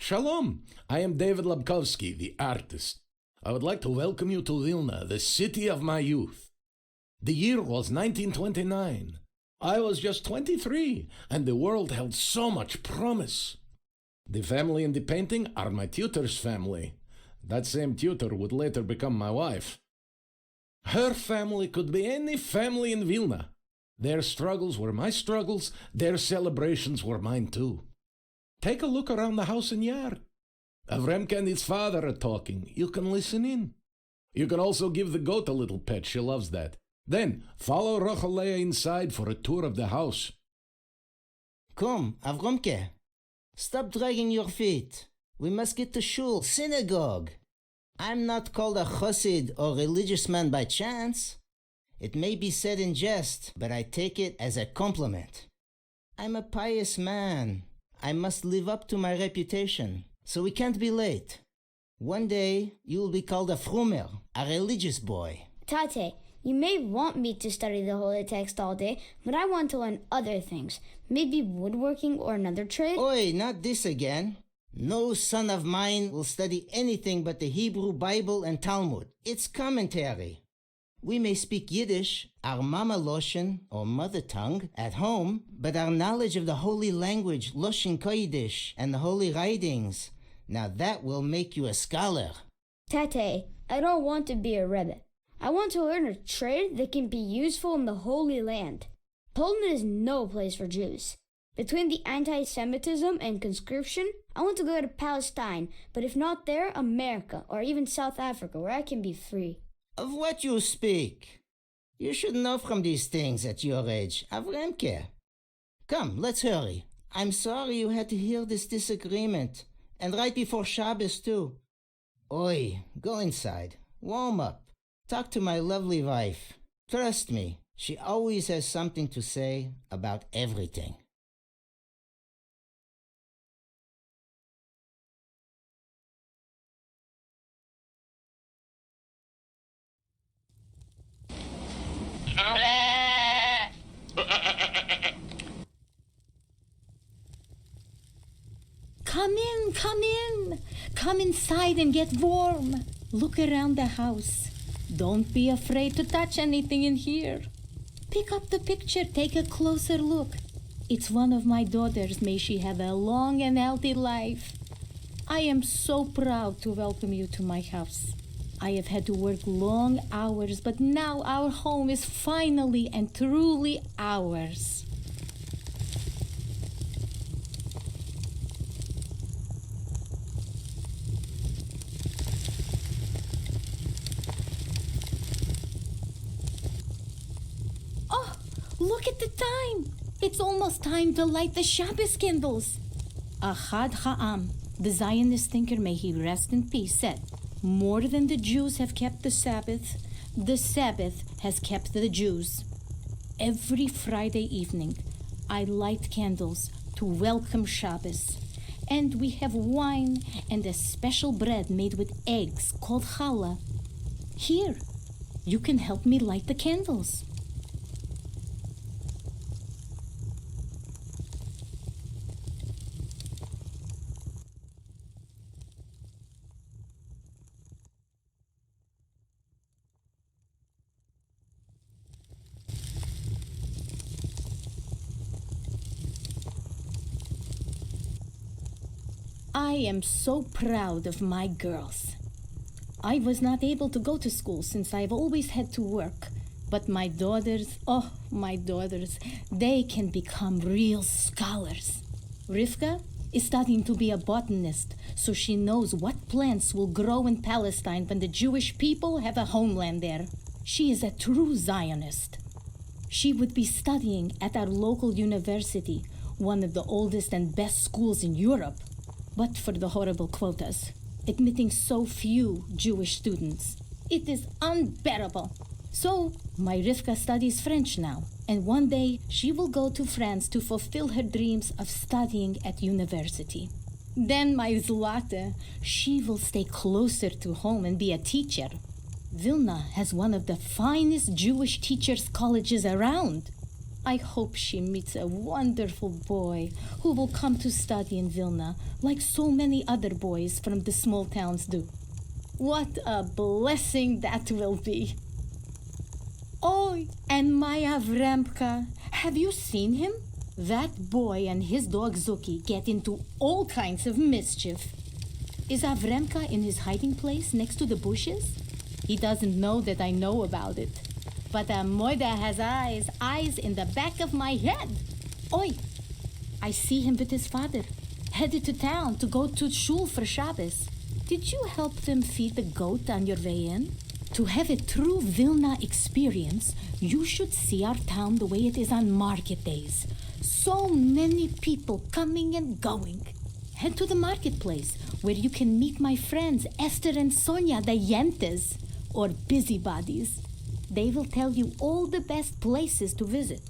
Shalom. I am David Labkovsky, the artist. I would like to welcome you to Vilna, the city of my youth. The year was 1929. I was just 23, and the world held so much promise. The family in the painting are my tutor's family. That same tutor would later become my wife. Her family could be any family in Vilna. Their struggles were my struggles, their celebrations were mine too. Take a look around the house and yard. Avremka and his father are talking. You can listen in. You can also give the goat a little pet. She loves that. Then follow Rochalea inside for a tour of the house. Come, Avromke. Stop dragging your feet. We must get to shul, synagogue. I'm not called a chassid or religious man by chance. It may be said in jest, but I take it as a compliment. I'm a pious man. I must live up to my reputation, so we can't be late. One day, you will be called a frumer, a religious boy. Tate, you may want me to study the holy text all day, but I want to learn other things. Maybe woodworking or another trade? Oi, not this again. No son of mine will study anything but the Hebrew Bible and Talmud. It's commentary. We may speak Yiddish, our mama Loshen, or mother tongue, at home, but our knowledge of the holy language, Loshen Kodesh, and the holy writings, now that will make you a scholar. Tate, I don't want to be a rebbe. I want to learn a trade that can be useful in the Holy Land. Poland is no place for Jews. Between the anti-Semitism and conscription, I want to go to Palestine, but if not there, America, or even South Africa, where I can be free. Of what you speak? You should know from these things at your age, Avremke. Come, let's hurry. I'm sorry you had to hear this disagreement, and right before Shabbos too. Oi, go inside, warm up, talk to my lovely wife. Trust me, she always has something to say about everything. Come in, come in. Come inside and get warm. Look around the house. Don't be afraid to touch anything in here. Pick up the picture, take a closer look. It's one of my daughters. May she have a long and healthy life. I am so proud to welcome you to my house. I have had to work long hours, but now our home is finally and truly ours. Oh, look at the time. It's almost time to light the Shabbos candles. Achad Ha'am, the Zionist thinker, may he rest in peace, said, more than the Jews have kept the Sabbath has kept the Jews. Every Friday evening, I light candles to welcome Shabbos. And we have wine and a special bread made with eggs called challah. Here, you can help me light the candles. I am so proud of my girls. I was not able to go to school since I've always had to work. But my daughters, oh, my daughters, they can become real scholars. Rivka is studying to be a botanist, so she knows what plants will grow in Palestine when the Jewish people have a homeland there. She is a true Zionist. She would be studying at our local university, one of the oldest and best schools in Europe. But for the horrible quotas, admitting so few Jewish students, it is unbearable. So, my Rivka studies French now, and one day she will go to France to fulfill her dreams of studying at university. Then my Zlata, she will stay closer to home and be a teacher. Vilna has one of the finest Jewish teachers' colleges around. I hope she meets a wonderful boy who will come to study in Vilna like so many other boys from the small towns do. What a blessing that will be. Oh, and my Avremka, have you seen him? That boy and his dog Zuki get into all kinds of mischief. Is Avremka in his hiding place next to the bushes? He doesn't know that I know about it. But Moida has eyes in the back of my head. Oi, I see him with his father, headed to town to go to shul for Shabbos. Did you help them feed the goat on your way in? To have a true Vilna experience, you should see our town the way it is on market days. So many people coming and going. Head to the marketplace, where you can meet my friends Esther and Sonia, the Yentes, or busybodies. They will tell you all the best places to visit.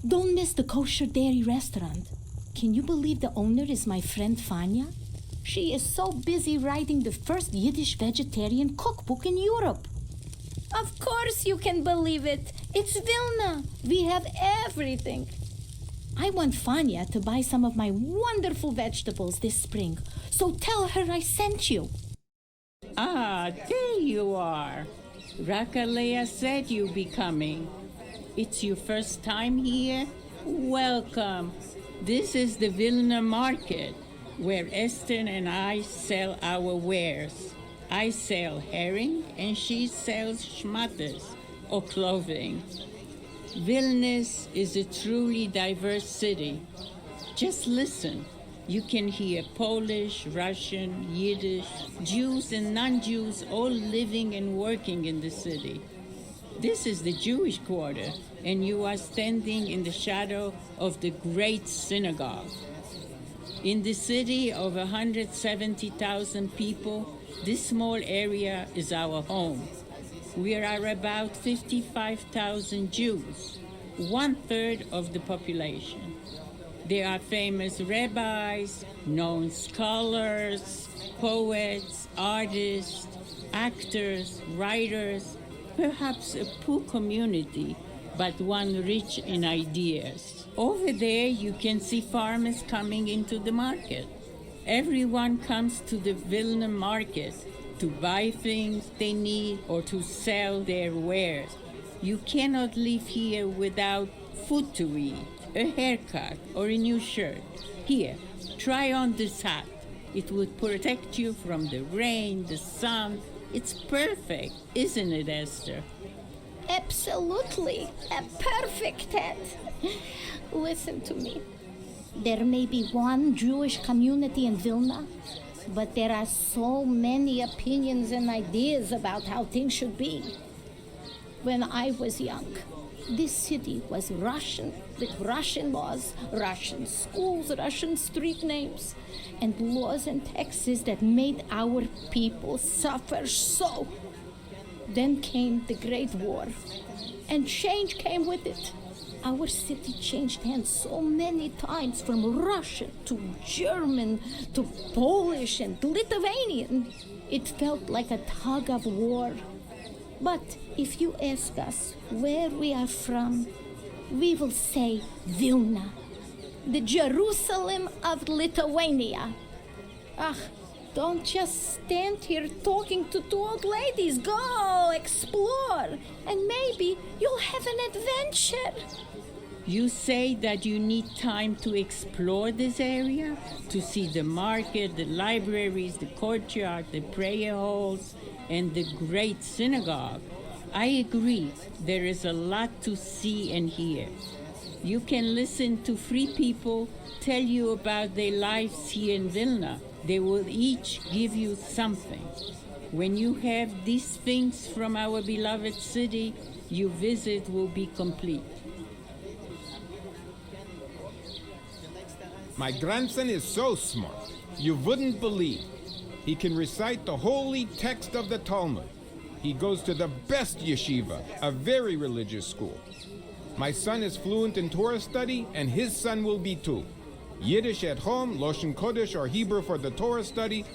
Don't miss the kosher dairy restaurant. Can you believe the owner is my friend Fanya? She is so busy writing the first Yiddish vegetarian cookbook in Europe. Of course you can believe it. It's Vilna. We have everything. I want Fanya to buy some of my wonderful vegetables this spring. So tell her I sent you. Ah, there you are. Rakalea said you'd be coming. It's your first time here? Welcome. This is the Vilna market, where Esther and I sell our wares. I sell herring and she sells schmatters, or clothing. Vilnius is a truly diverse city. Just listen. You can hear Polish, Russian, Yiddish, Jews and non-Jews all living and working in the city. This is the Jewish quarter, and you are standing in the shadow of the great synagogue. In the city of 170,000 people, this small area is our home. We are about 55,000 Jews, 1/3 of the population. There are famous rabbis, known scholars, poets, artists, actors, writers, perhaps a poor community, but one rich in ideas. Over there, you can see farmers coming into the market. Everyone comes to the Vilna market to buy things they need or to sell their wares. You cannot live here without food to eat, a haircut, or a new shirt. Here, try on this hat. It would protect you from the rain, the sun. It's perfect, isn't it, Esther? Absolutely. A perfect hat. Listen to me. There may be one Jewish community in Vilna, but there are so many opinions and ideas about how things should be. When I was young, this city was Russian, with Russian laws, Russian schools, Russian street names, and laws and taxes that made our people suffer so. Then came the Great War, and change came with it. Our city changed hands so many times, from Russian to German to Polish and Lithuanian. It felt like a tug of war. But if you ask us where we are from, we will say Vilna, the Jerusalem of Lithuania. Don't just stand here talking to two old ladies. Go explore, and maybe you'll have an adventure. You say that you need time to explore this area, to see the market, the libraries, the courtyard, the prayer halls, and the great synagogue. I agree, there is a lot to see and hear. You can listen to three people tell you about their lives here in Vilna. They will each give you something. When you have these things from our beloved city, your visit will be complete. My grandson is so smart, you wouldn't believe. He can recite the holy text of the Talmud. He goes to the best yeshiva, a very religious school. My son is fluent in Torah study, and his son will be too. Yiddish at home, Loshen Kodesh or Hebrew for the Torah study.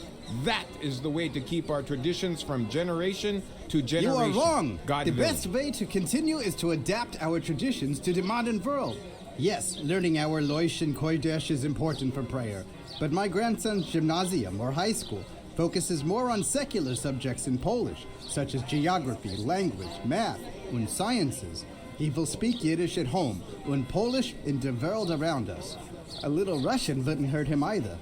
That is the way to keep our traditions from generation to You generation. are wrong. God The willing. best way to continue is to adapt our traditions to the modern world. Yes, learning our Loshen Kodesh is important for prayer, but my grandson's gymnasium or high school focuses more on secular subjects in Polish, such as geography, language, math, and sciences. He will speak Yiddish at home and Polish in the world around us. A little Russian wouldn't hurt him either.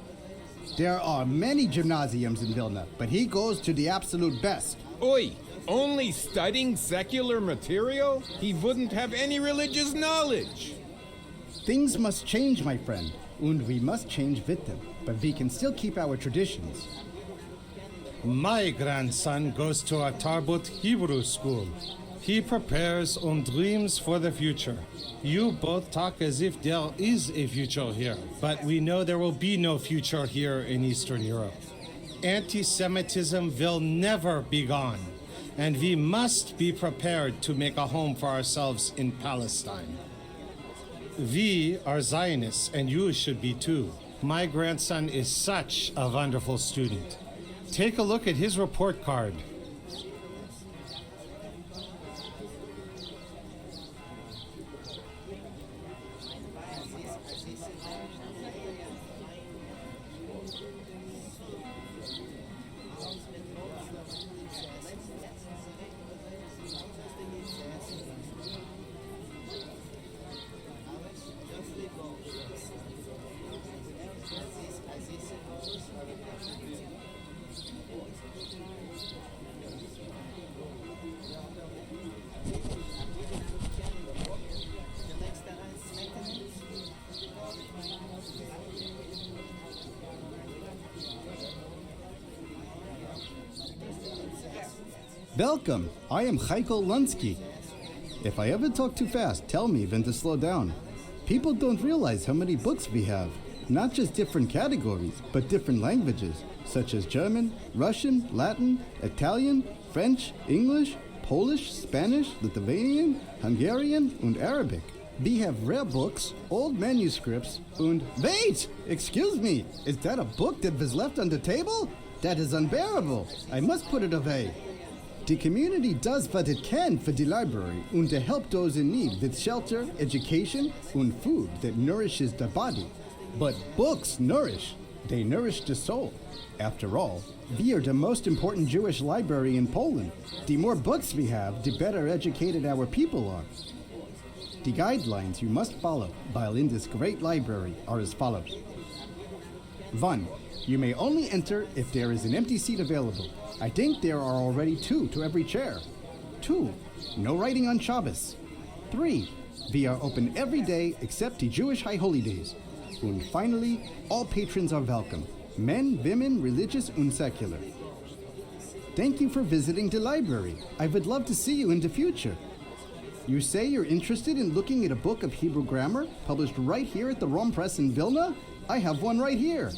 There are many gymnasiums in Vilna, but he goes to the absolute best. Oi, only studying secular material? He wouldn't have any religious knowledge. Things must change, my friend, and we must change with them, but we can still keep our traditions. My grandson goes to a Tarbut Hebrew school. He prepares and dreams for the future. You both talk as if there is a future here, but we know there will be no future here in Eastern Europe. Anti-Semitism will never be gone, and we must be prepared to make a home for ourselves in Palestine. We are Zionists, and you should be too. My grandson is such a wonderful student. Take a look at his report card. Welcome, I am Heiko Lunsky. If I ever talk too fast, tell me when to slow down. People don't realize how many books we have. Not just different categories, but different languages, such as German, Russian, Latin, Italian, French, English, Polish, Spanish, Lithuanian, Hungarian, and Arabic. We have rare books, old manuscripts, and... Wait! Excuse me! Is that a book that was left on the table? That is unbearable. I must put it away. The community does what it can for the library and to help those in need with shelter, education, and food that nourishes the body. But books nourish. They nourish the soul. After all, we are the most important Jewish library in Poland. The more books we have, the better educated our people are. The guidelines you must follow while in this great library are as follows. 1. You may only enter if there is an empty seat available. I think there are already 2 to every chair. 2. No writing on Shabbos. 3. We are open every day except the Jewish high holy days. And finally, all patrons are welcome. Men, women, religious and secular. Thank you for visiting the library. I would love to see you in the future. You say you're interested in looking at a book of Hebrew grammar published right here at the Rom Press in Vilna? I have one right here.